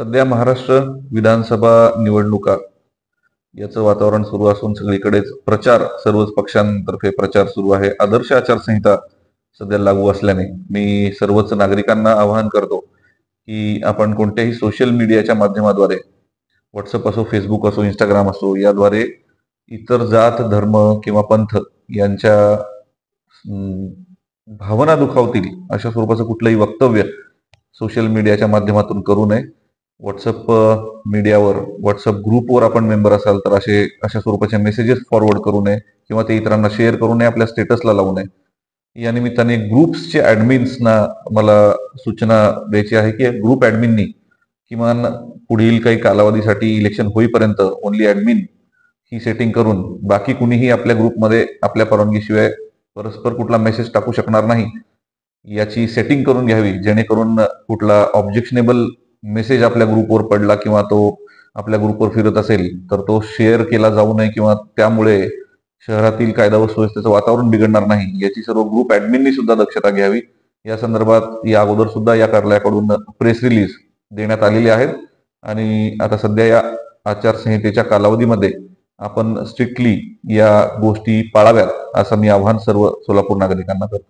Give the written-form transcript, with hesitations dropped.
सध्या महाराष्ट्र विधानसभा निवडणुका याचं वातावरण सुरू असून सगळीकडेच प्रचार, सर्वच पक्षांतर्फे प्रचार सुरू आहे. आदर्श आचारसंहिता सध्या लागू असल्याने मी सर्वच नागरिकांना आवाहन करतो की आपण कोणत्याही सोशल मीडियाच्या माध्यमाद्वारे, व्हॉट्सअप असो, फेसबुक असो, इंस्टाग्राम असो, याद्वारे इतर जात, धर्म किंवा पंथ यांच्या भावना दुखावतील अशा स्वरूपाचं कुठलंही वक्तव्य सोशल मीडियाच्या माध्यमातून करू नये. व्हॉट्सअप मीडियावर, व्हॉट्सअप ग्रुपवर आपण मेंबर असाल तर अशा स्वरूपाचे मेसेजेस फॉरवर्ड करू नये किंवा ते इतरांना शेअर करू नये, आपल्या स्टेटसला लावू नये. या निमित्ताने ग्रुप्सचे ॲडमिन्सना मला सूचना द्यायची आहे की ग्रुप ॲडमिननी किमान पुढील काही कालावधीसाठी इलेक्शन होईपर्यंत ओन्ली ॲडमिन ही सेटिंग करून बाकी कुणीही आपल्या ग्रुपमध्ये आपल्या परवानगीशिवाय परस्पर कुठला मेसेज टाकू शकणार नाही याची सेटिंग करून घ्यावी, जेणेकरून कुठला ऑब्जेक्शनेबल मेसेज आपल्या ग्रुपवर पडला किंवा तो आपल्या ग्रुपवर फिरत असेल तर तो शेअर केला जाऊ नये किंवा त्यामुळे शहरातील कायदा व सुव्यवस्थेचं वातावरण बिघडणार नाही याची सर्व ग्रुप ॲडमिननी सुद्धा दक्षता घ्यावी. या संदर्भात या अगोदर सुद्धा या कार्यालयाकडून प्रेस रिलीज देण्यात आलेली आहेत आणि आता सध्या या आचारसंहितेच्या कालावधीमध्ये आपण स्ट्रिक्टली या गोष्टी पाळाव्यात असं मी आवाहन सर्व सोलापूर नागरिकांना करतो.